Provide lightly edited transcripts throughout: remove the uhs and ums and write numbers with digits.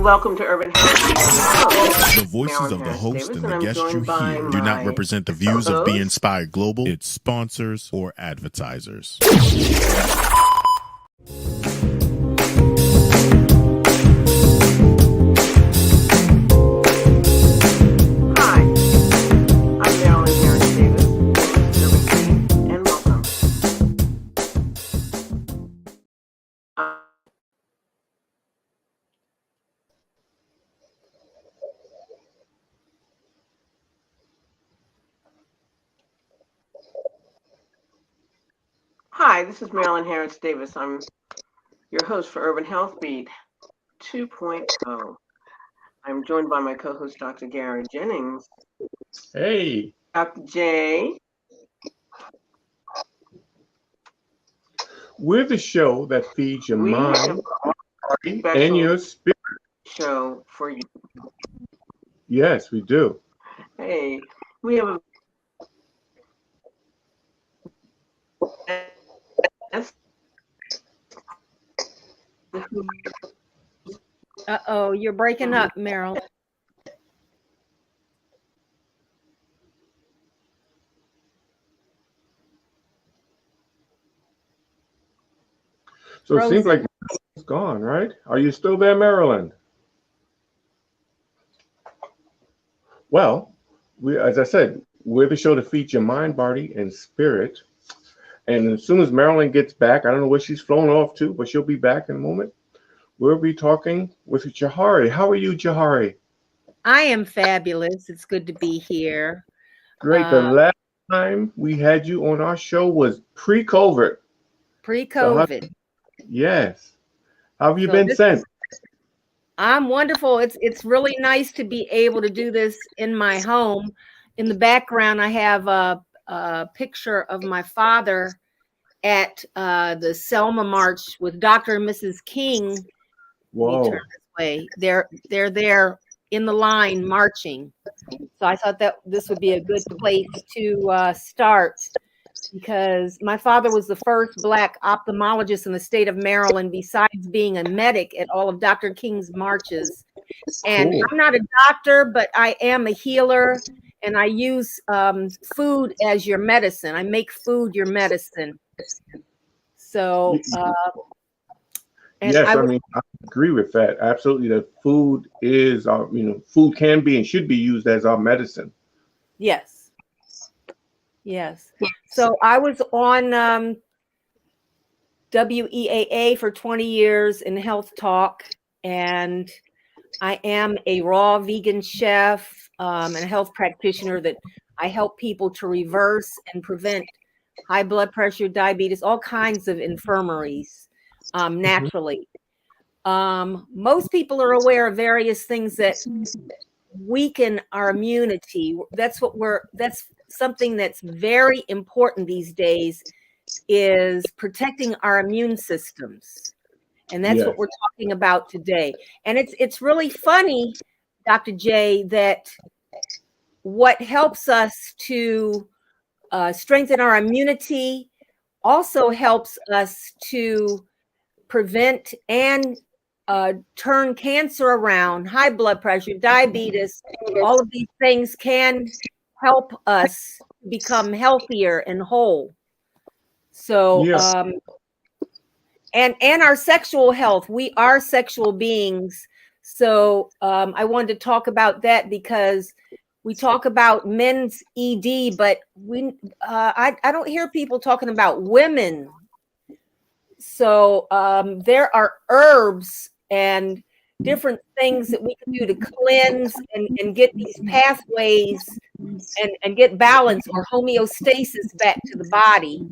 and welcome to Urban Health. The voices of the host and the guests you hear do not represent the views of Be Inspired Global, its sponsors, or advertisers. Hi, this is Marilyn Harris Davis. I'm your host for Urban Health Beat 2.0. I'm joined by my co-host, Dr. Garry Jennings. Hey. Dr. J. We're the show that feeds your mind and your spirit. Show for you. Yes, we do. Hey, we have a Uh-oh, you're breaking up, Meryl. So it seems like it's gone, right? Are you still there, Marilyn? Well, as I said, we're the show to feed your mind, body, and spirit. And as soon as Marilyn gets back, I don't know where she's flown off to, but she'll be back in a moment. We'll be talking with Jahari. How are you, Jahari? I am fabulous. It's good to be here. Great. The last time we had you on our show was pre-COVID. Pre-COVID. Yes. How have you been since? I'm wonderful. It's really nice to be able to do this in my home. In the background, I have a picture of my father at the Selma March with Dr. and Mrs. King. Whoa. Turn this way. They're there in the line marching. So I thought that this would be a good place to start, because my father was the first Black ophthalmologist in the state of Maryland, besides being a medic at all of Dr. King's marches. And cool. I'm not a doctor, but I am a healer, and I use food as your medicine. I make food your medicine. So, and yes, I mean, I agree with that. Absolutely. That food is, food can be and should be used as our medicine. Yes. Yes. So I was on WEAA for 20 years in Health Talk, and I am a raw vegan chef and a health practitioner that I help people to reverse and prevent high blood pressure, diabetes, all kinds of infirmaries naturally. Most people are aware of various things that weaken our immunity. That's something that's very important these days, is protecting our immune systems. And that's what we're talking about today. And it's really funny, Dr. J, that what helps us to strengthen our immunity also helps us to prevent and turn cancer around. High blood pressure, diabetes, all of these things can help us become healthier and whole. So, and our sexual health, we are sexual beings. So I wanted to talk about that, because we talk about men's ED, but I don't hear people talking about women. So there are herbs and different things that we can do to cleanse and get these pathways and get balance or homeostasis back to the body.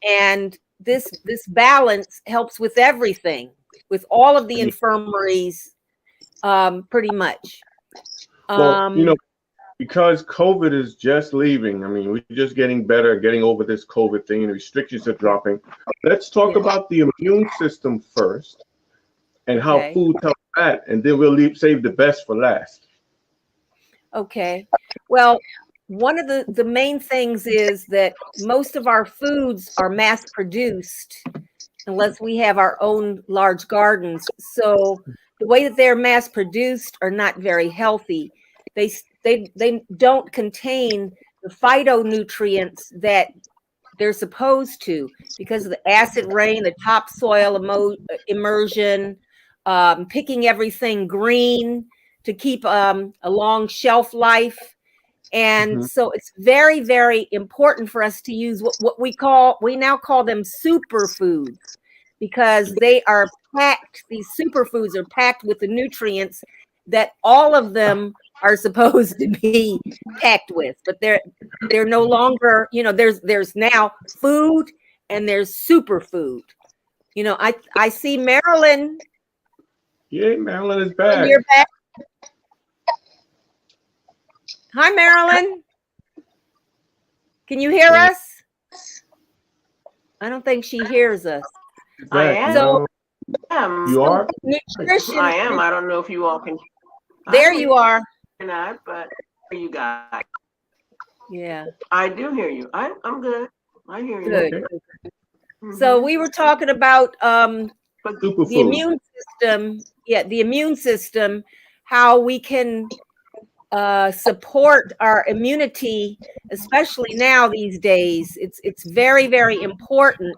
And this balance helps with everything, with all of the infirmaries, pretty much. Well, because COVID is just leaving. I mean, we're just getting better, getting over this COVID thing, and restrictions are dropping. Let's talk about the immune system first and how food helps that, and then we'll save the best for last. Okay. Well, one of the main things is that most of our foods are mass produced unless we have our own large gardens. So the way that they're mass produced are not very healthy. They don't contain the phytonutrients that they're supposed to because of the acid rain, the topsoil immersion, picking everything green to keep a long shelf life. And so it's very, very important for us to use what we now call them superfoods, because they are packed, these superfoods are packed with the nutrients that all of them are supposed to be packed with, but they're no longer, there's now food and there's superfood. I see Marilyn. Yeah, Marilyn is back. You're back. Hi, Marilyn. Can you hear us? I don't think she hears us. I am. So, you are? Nutrition. I am. I don't know if you all can. There you are. Not, but you guys. Yeah. I do hear you. I'm good. I hear you. Good. Okay. So we were talking about the immune system. Yeah, the immune system, how we can support our immunity, especially now these days. It's very, very important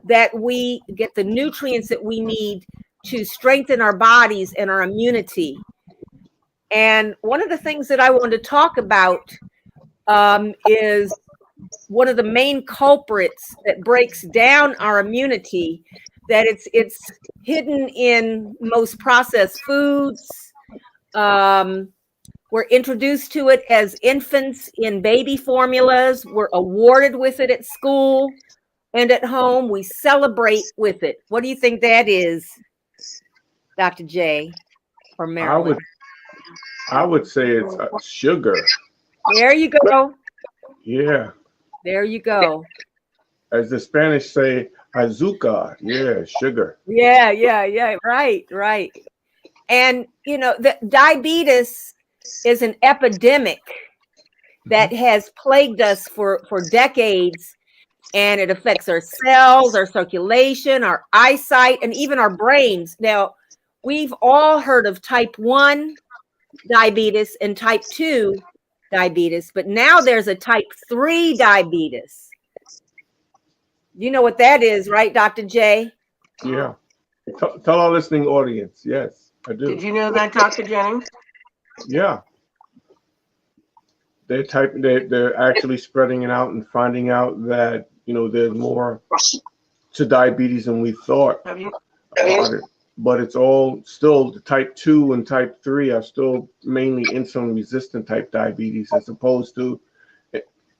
that we get the nutrients that we need to strengthen our bodies and our immunity. And one of the things that I want to talk about is one of the main culprits that breaks down our immunity, that it's hidden in most processed foods. We're introduced to it as infants in baby formulas. We're awarded with it at school and at home. We celebrate with it. What do you think that is, Dr. J or Marilyn? I would say it's sugar. There you go. Yeah. There you go. As the Spanish say, azúcar. Yeah, sugar. Yeah. Right. And, the diabetes is an epidemic that has plagued us for decades, and it affects our cells, our circulation, our eyesight, and even our brains. Now, we've all heard of type 1 diabetes and type 2 diabetes, but now there's a type 3 diabetes. You know what that is, right, Dr. J? Yeah. Tell our listening audience. Yes, I do. Did you know that, Dr. Jennings? Yeah. They're actually spreading it out and finding out that, there's more to diabetes than we thought. Have you? But it's all still the type 2 and type 3 are still mainly insulin resistant type diabetes, as opposed to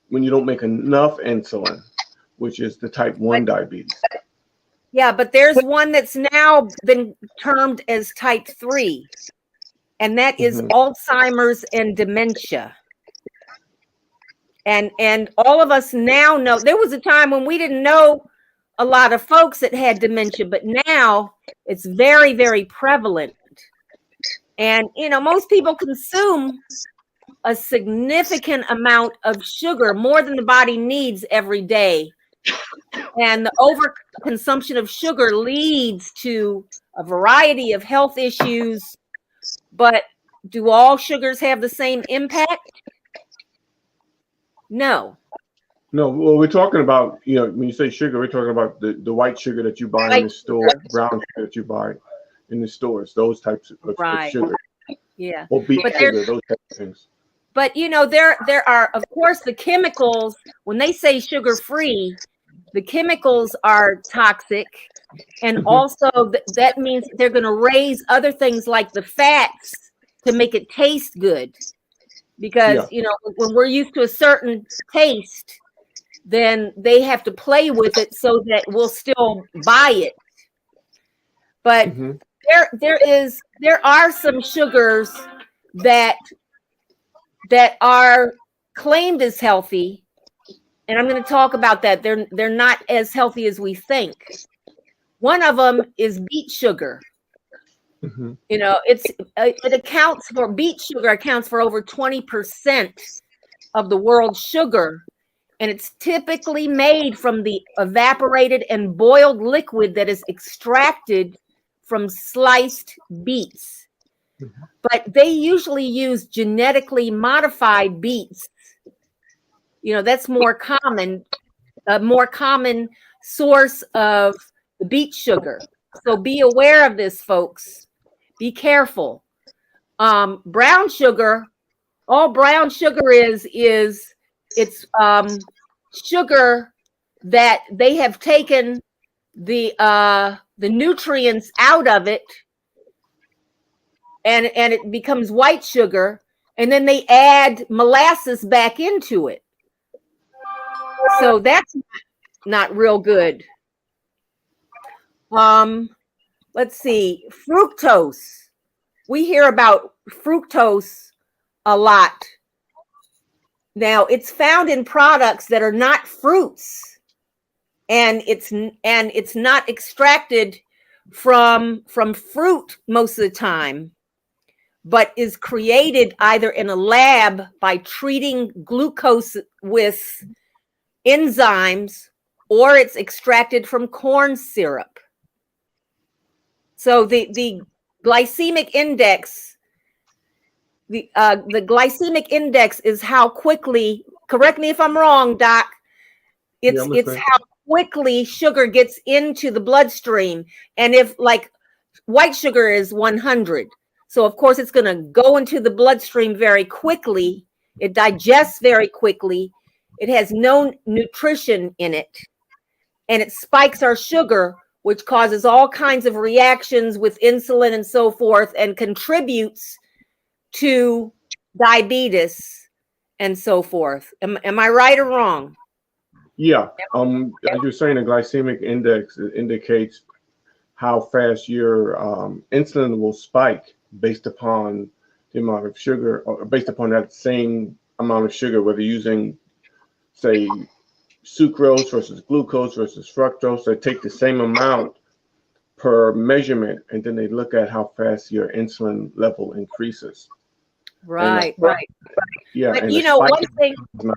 when you don't make enough insulin, which is the type 1 diabetes. Yeah, but there's one that's now been termed as type 3, and that is Alzheimer's and dementia. And all of us now know. There was a time when we didn't know a lot of folks that had dementia, but now it's very, very prevalent. And, most people consume a significant amount of sugar, more than the body needs every day. And the overconsumption of sugar leads to a variety of health issues. But do all sugars have the same impact? No. No, well, we're talking about, when you say sugar, we're talking about the white sugar that you buy in the store, brown sugar that you buy in the stores, those types of sugar. Yeah. Or beet sugar, those types of things. But, there are, of course, the chemicals. When they say sugar-free, the chemicals are toxic. And also that means they're going to raise other things like the fats to make it taste good. Because, when we're used to a certain taste, then they have to play with it so that we'll still buy it. But there are some sugars that are claimed as healthy, and I'm going to talk about that. They're not as healthy as we think. One of them is beet sugar. Beet sugar accounts for over 20% of the world's sugar, and it's typically made from the evaporated and boiled liquid that is extracted from sliced beets. But they usually use genetically modified beets. You know, that's more common, a more common source of the beet sugar. So be aware of this, folks. Be careful. Brown sugar, all brown sugar is it's sugar that they have taken the nutrients out of it, and it becomes white sugar, and then they add molasses back into it. So that's not real good. Let's see, fructose. We hear about fructose a lot. Now, it's found in products that are not fruits, and it's not extracted from fruit most of the time, but is created either in a lab by treating glucose with enzymes, or it's extracted from corn syrup. So the glycemic index, the glycemic index is how quickly, correct me if I'm wrong, Doc, it's how quickly sugar gets into the bloodstream. And if, like, white sugar is 100, so of course it's going to go into the bloodstream very quickly. It digests very quickly. It has no nutrition in it, and it spikes our sugar, which causes all kinds of reactions with insulin and so forth, and contributes to diabetes and so forth. Am I right or wrong? Yeah. As you're saying, the glycemic index indicates how fast your insulin will spike based upon the amount of sugar, or based upon that same amount of sugar, whether using, say, sucrose versus glucose versus fructose. They take the same amount per measurement, and then they look at how fast your insulin level increases. Right. Yeah. But you know,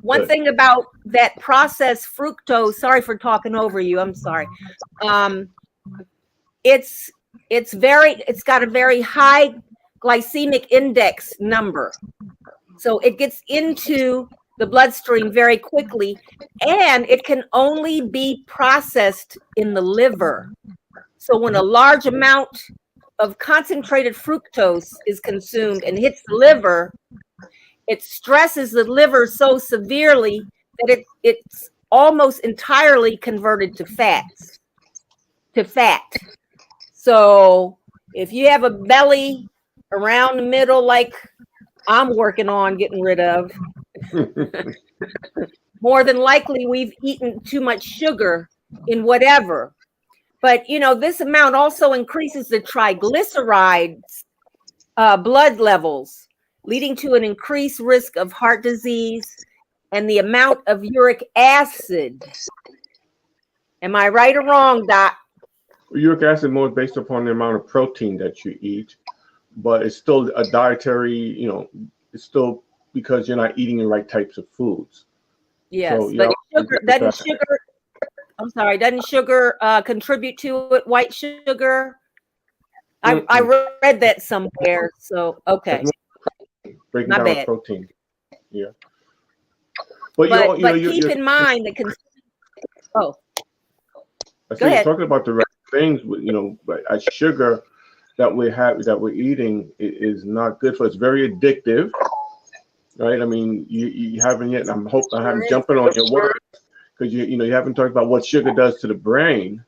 one thing about that processed fructose, sorry for talking over you, I'm sorry. It's got a very high glycemic index number. So it gets into the bloodstream very quickly, and it can only be processed in the liver. So when a large amount of concentrated fructose is consumed and hits the liver, it stresses the liver so severely that it's almost entirely converted to fat. So if you have a belly around the middle, like I'm working on getting rid of, more than likely we've eaten too much sugar in whatever. But you know, this amount also increases the triglycerides blood levels, leading to an increased risk of heart disease and the amount of uric acid. Am I right or wrong, Doc? Uric acid more based upon the amount of protein that you eat, but it's still a dietary, you know, it's still because you're not eating the right types of foods. Yes, so, but doesn't sugar contribute to it? White sugar? I read that somewhere. So okay, breaking down bad. Protein. Yeah, but keep in mind that. Go ahead. You're talking about the right things. You know, but sugar that we're eating is not good for us. It's very addictive, right? I mean, you haven't yet. I'm jumping on your words, because you haven't talked about what sugar does to the brain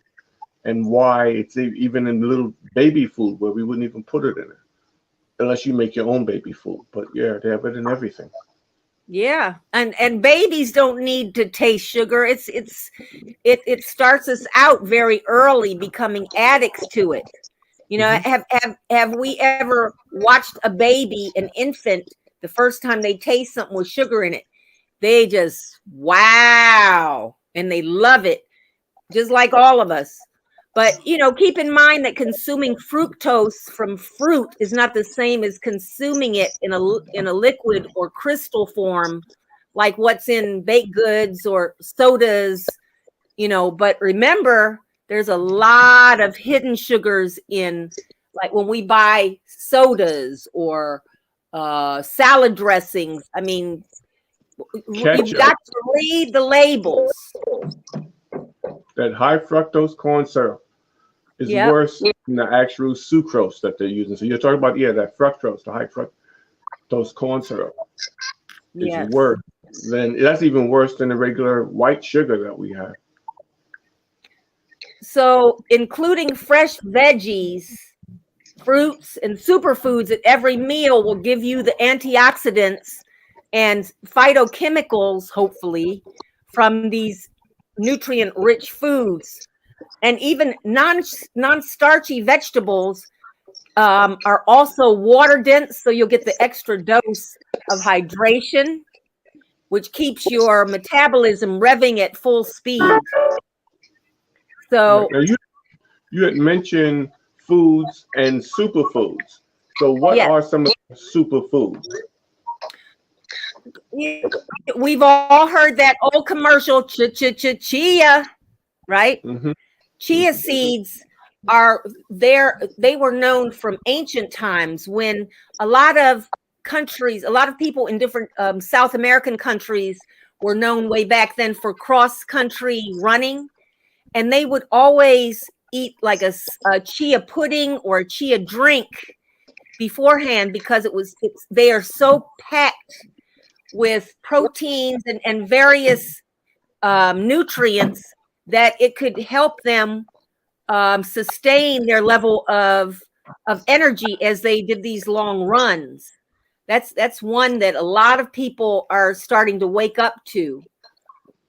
and why it's even in little baby food where we wouldn't even put it in it unless you make your own baby food. But yeah, they have it in everything. Yeah, and babies don't need to taste sugar. It starts us out very early, becoming addicts to it. You know, have we ever watched a baby, an infant, the first time they taste something with sugar in it? They just, wow, and they love it, just like all of us. But, you know, keep in mind that consuming fructose from fruit is not the same as consuming it in a liquid or crystal form, like what's in baked goods or sodas, you know. But remember there's a lot of hidden sugars in, like when we buy sodas or salad dressings. I mean, you've got to read the labels. That high fructose corn syrup is worse than the actual sucrose that they're using. So you're talking about, that fructose, the high fructose corn syrup is worse that's even worse than the regular white sugar that we have. So including fresh veggies, fruits, and superfoods at every meal will give you the antioxidants and phytochemicals, hopefully, from these nutrient-rich foods. And even non-starchy vegetables are also water dense, so you'll get the extra dose of hydration, which keeps your metabolism revving at full speed. So now you had mentioned foods and superfoods. So what are some of the superfoods? We've all heard that old commercial, chia, right? Mm-hmm. Chia seeds are there. They were known from ancient times when a lot of people in different South American countries were known way back then for cross-country running. And they would always eat like a chia pudding or a chia drink beforehand because they are so packed with proteins and various nutrients that it could help them sustain their level of energy as they did these long runs. That's one that a lot of people are starting to wake up to.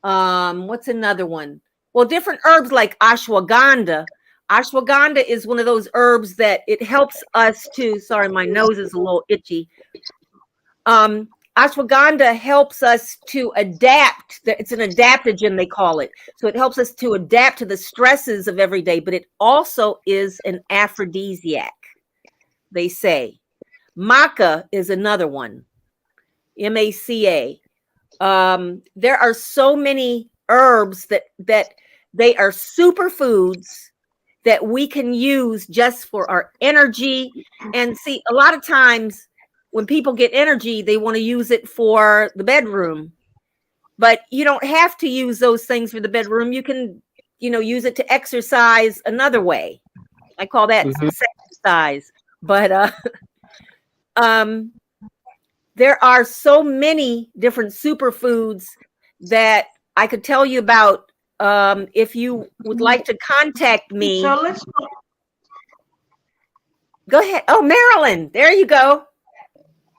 What's another one? Well, different herbs like ashwagandha. Ashwagandha is one of those herbs that it helps us to, sorry, my nose is a little itchy. Ashwagandha helps us to adapt. It's an adaptogen, they call it. So it helps us to adapt to the stresses of every day, but it also is an aphrodisiac, they say. Maca is another one, M-A-C-A. There are so many herbs that they are superfoods that we can use just for our energy. And see, a lot of times when people get energy, they want to use it for the bedroom, but you don't have to use those things for the bedroom. You can, use it to exercise another way. I call that exercise. But there are so many different superfoods that I could tell you about. If you would like to contact me. So let's go ahead. Oh, Marilyn, there you go.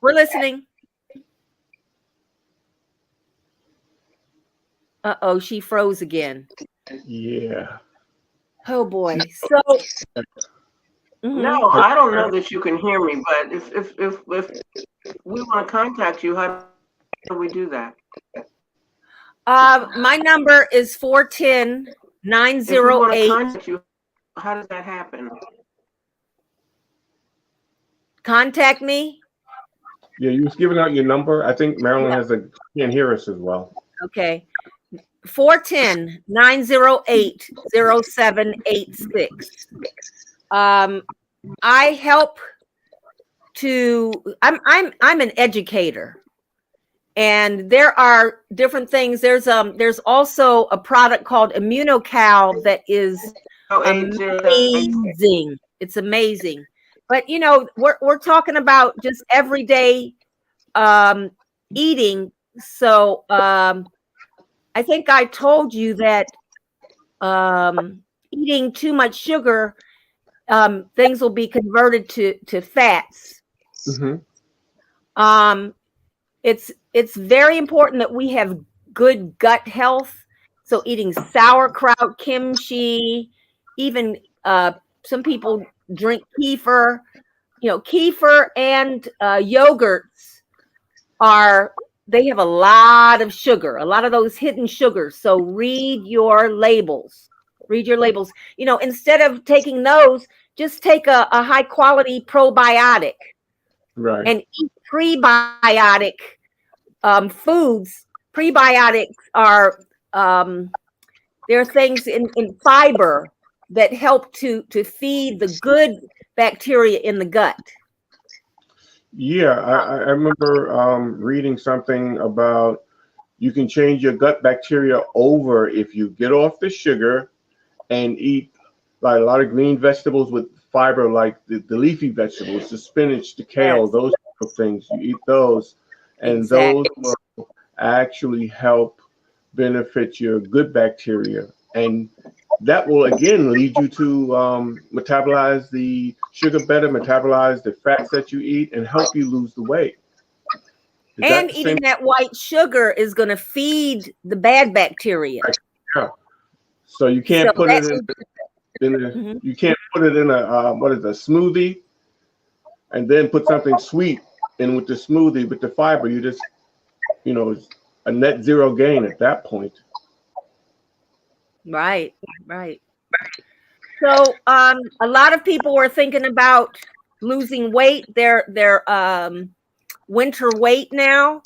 We're listening. Uh-oh, she froze again. Yeah. Oh boy. So no, I don't know that you can hear me, but if we want to contact you, how do we do that? My number is 410-908. How does that happen? Contact me. Yeah, you was giving out your number. I think Marilyn can't hear us as well. Okay. 410-908-0786. I help I'm an educator. And there are different things. There's also a product called ImmunoCal that is amazing. It's amazing. But we're talking about just everyday eating. So I think I told you that eating too much sugar, things will be converted to fats. Mm-hmm. It's very important that we have good gut health. So eating sauerkraut, kimchi, even some people drink kefir. Kefir and yogurts they have a lot of sugar, a lot of those hidden sugars. So read your labels. Instead of taking those, just take a high quality probiotic. Right. And eat prebiotic foods. Prebiotics are they're things in fiber that help to feed the good bacteria in the gut. Yeah, I remember reading something about you can change your gut bacteria over if you get off the sugar and eat like a lot of green vegetables with fiber, like the leafy vegetables, the spinach, the kale, those type of things. You eat those, and those will actually help benefit your good bacteria. And that will again lead you to metabolize the sugar better, metabolize the fats that you eat, and help you lose the weight. And eating that white sugar is going to feed the bad bacteria. Yeah. So you can't put it in you can't put it in a a smoothie, and then put something sweet in with the smoothie with the fiber. You just, it's a net zero gain at that point. Right. So a lot of people were thinking about losing weight. Their winter weight now.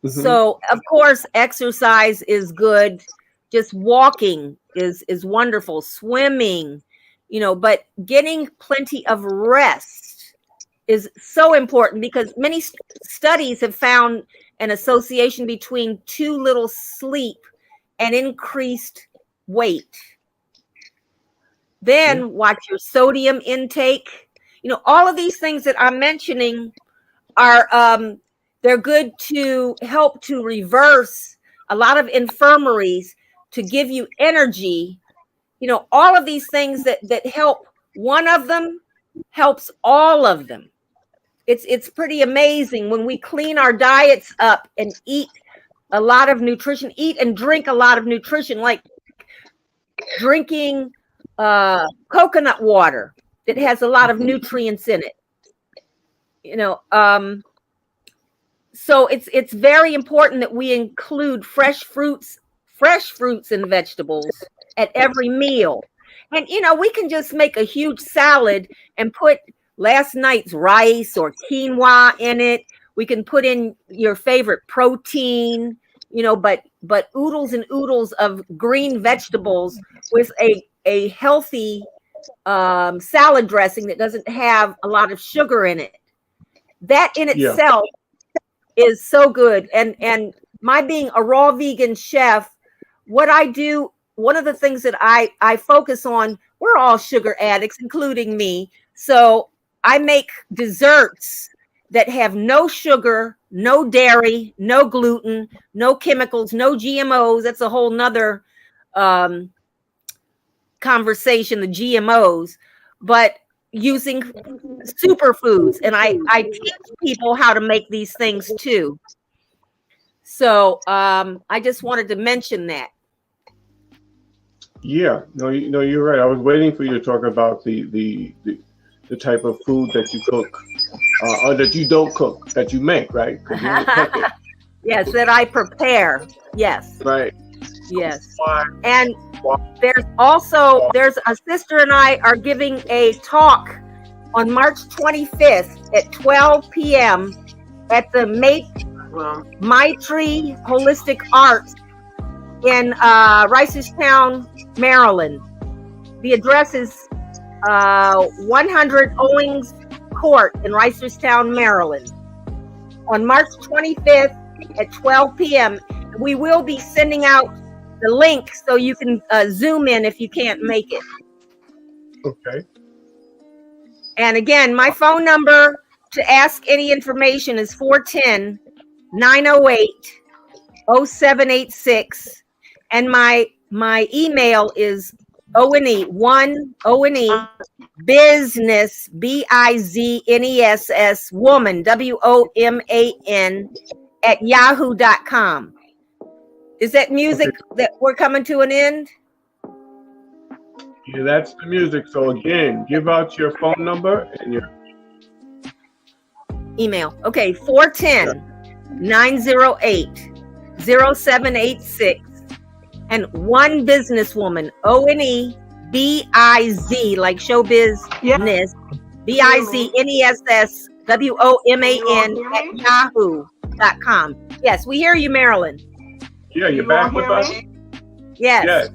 So of course exercise is good. Just walking is wonderful. Swimming, but getting plenty of rest is so important, because many studies have found an association between too little sleep and increased weight. Then watch your sodium intake. All of these things that I'm mentioning are they're good to help to reverse a lot of infirmaries, to give you energy. All of these things that help one of them helps all of them. It's pretty amazing when we clean our diets up and eat a lot of nutrition, eat and drink a lot of nutrition, like drinking coconut water that has a lot of nutrients in it. So it's very important that we include fresh fruits and vegetables at every meal. And we can just make a huge salad and put last night's rice or quinoa in it. We can put in your favorite protein, but oodles and oodles of green vegetables with a healthy salad dressing that doesn't have a lot of sugar in it. That in itself is so good. And my being a raw vegan chef, what I do, one of the things that I focus on, we're all sugar addicts, including me. So I make desserts that have no sugar, no dairy, no gluten, no chemicals, no GMOs. That's a whole nother conversation, the GMOs, but using superfoods. And I teach people how to make these things too. So I just wanted to mention that. Yeah, no, you're right. I was waiting for you to talk about the type of food that you cook, or that you don't cook, that you make, right? You don't cook it. Yes, that I prepare. Yes. Right. Yes. And there's a sister and I are giving a talk on March 25th at 12 p.m. at the Maitri Holistic Arts in Reisterstown, Maryland. The address is 100 Owings Court in Reisterstown, Maryland, on March 25th at 12 p.m. We will be sending out the link so you can zoom in if you can't make it. Okay. And again, my phone number to ask any information is 410-908-0786. And my email is ONE business, BIZNESS woman, WOMAN @yahoo.com. Is that music that we're coming to an end? Yeah, that's the music. So again, give out your phone number and your email. Okay, 410-908-0786. And one businesswoman, ONEBIZ, like show business, BIZNESS WOMAN @yahoo.com. Yes, we hear you, Marilyn. Yeah, you're back with us? Yes.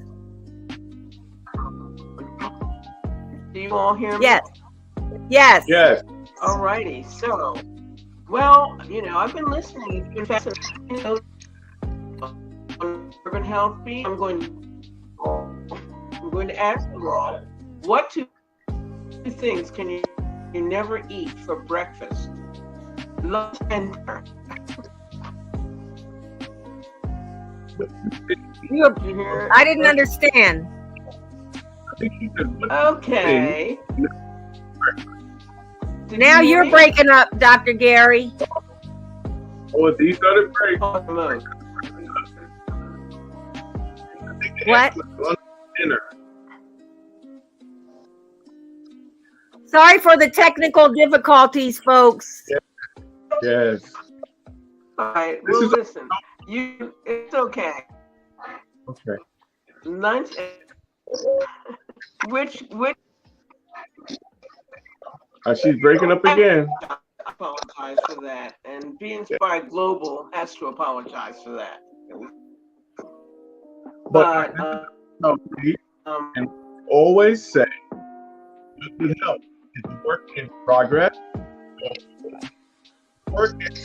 Do you all hear me? Yes. Yes. Yes. All righty. So, well, I've been listening. It's been fascinating. On Urban Health Beat, I'm going to ask you all, what two things can you never eat for breakfast, lunch, and dinner? I didn't understand. Okay. Now you're breaking up, Dr. Garry. Oh, these are the breaks. What? Dinner. Sorry for the technical difficulties, folks. Yes. All right. Well, listen. It's okay. Okay. Lunch. Which? She's breaking up again. I apologize for that. And Be Inspired Global has to apologize for that. But and always say, good health is a work in progress. Work it